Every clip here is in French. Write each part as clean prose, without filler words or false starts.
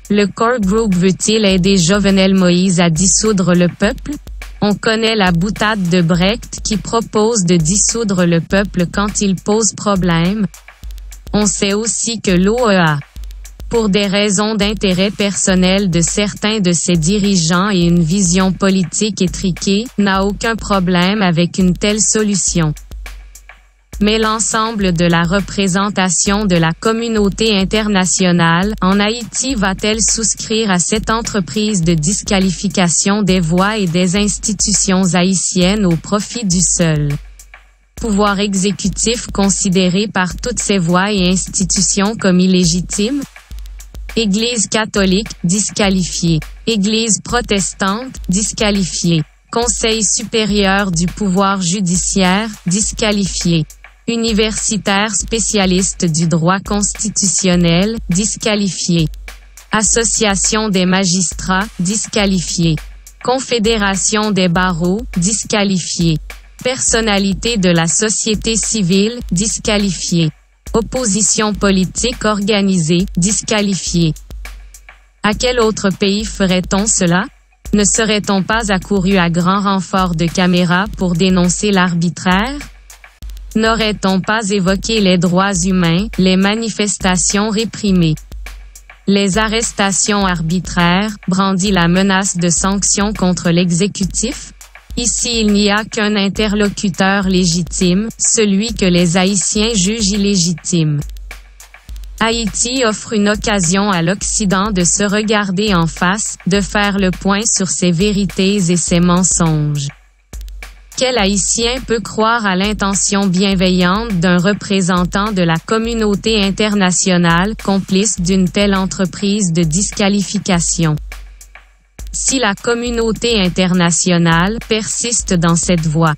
Le core group veut-il aider Jovenel Moïse à dissoudre le peuple? On connaît la boutade de Brecht qui propose de dissoudre le peuple quand il pose problème. On sait aussi que l'OEA, pour des raisons d'intérêt personnel de certains de ses dirigeants et une vision politique étriquée, n'a aucun problème avec une telle solution. Mais l'ensemble de la représentation de la communauté internationale en Haïti va-t-elle souscrire à cette entreprise de disqualification des voix et des institutions haïtiennes au profit du seul pouvoir exécutif considéré par toutes ces voix et institutions comme illégitimes? Église catholique, disqualifiée. Église protestante, disqualifiée. Conseil supérieur du pouvoir judiciaire, disqualifié. Universitaire spécialiste du droit constitutionnel, disqualifié. Association des magistrats, disqualifié. Confédération des barreaux, disqualifié. Personnalité de la société civile, disqualifié. Opposition politique organisée, disqualifiée. À quel autre pays ferait-on cela? Ne serait-on pas accouru à grand renfort de caméras pour dénoncer l'arbitraire? N'aurait-on pas évoqué les droits humains, les manifestations réprimées, les arrestations arbitraires, brandi la menace de sanctions contre l'exécutif? Ici il n'y a qu'un interlocuteur légitime, celui que les Haïtiens jugent illégitime. Haïti offre une occasion à l'Occident de se regarder en face, de faire le point sur ses vérités et ses mensonges. Quel Haïtien peut croire à l'intention bienveillante d'un représentant de la communauté internationale complice d'une telle entreprise de disqualification? Si la communauté internationale persiste dans cette voie,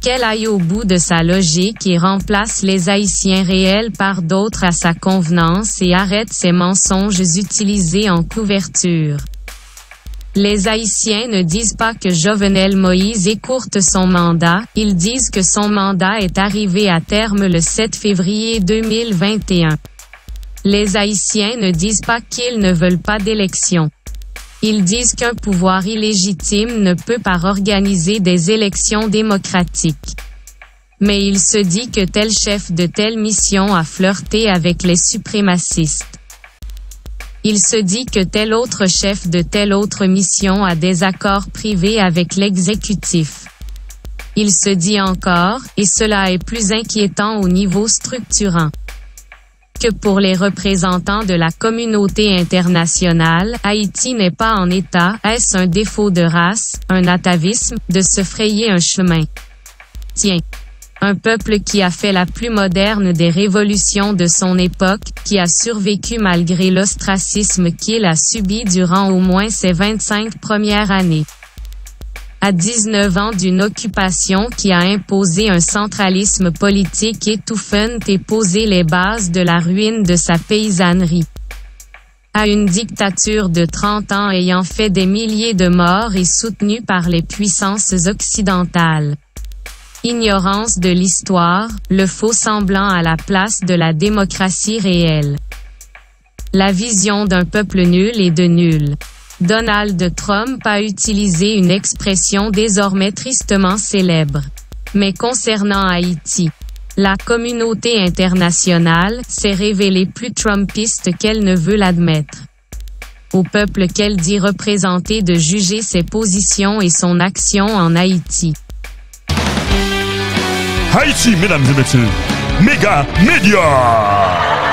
qu'elle aille au bout de sa logique et remplace les Haïtiens réels par d'autres à sa convenance et arrête ces mensonges utilisés en couverture. Les Haïtiens ne disent pas que Jovenel Moïse écourte son mandat, ils disent que son mandat est arrivé à terme le 7 février 2021. Les Haïtiens ne disent pas qu'ils ne veulent pas d'élection. Ils disent qu'un pouvoir illégitime ne peut pas organiser des élections démocratiques. Mais il se dit que tel chef de telle mission a flirté avec les suprémacistes. Il se dit que tel autre chef de telle autre mission a des accords privés avec l'exécutif. Il se dit encore, et cela est plus inquiétant au niveau structurant, que pour les représentants de la communauté internationale, Haïti n'est pas en état, est-ce un défaut de race, un atavisme, de se frayer un chemin? Tiens, un peuple qui a fait la plus moderne des révolutions de son époque, qui a survécu malgré l'ostracisme qu'il a subi durant au moins ses 25 premières années. À 19 ans d'une occupation qui a imposé un centralisme politique étouffant et posé les bases de la ruine de sa paysannerie. À une dictature de 30 ans ayant fait des milliers de morts et soutenue par les puissances occidentales. Ignorance de l'histoire, le faux semblant à la place de la démocratie réelle. La vision d'un peuple nul et de nul. Donald Trump a utilisé une expression désormais tristement célèbre. Mais concernant Haïti, la communauté internationale s'est révélée plus trumpiste qu'elle ne veut l'admettre. Au peuple qu'elle dit représenter de juger ses positions et son action en Haïti. Haïti, mesdames et messieurs, Méga Média.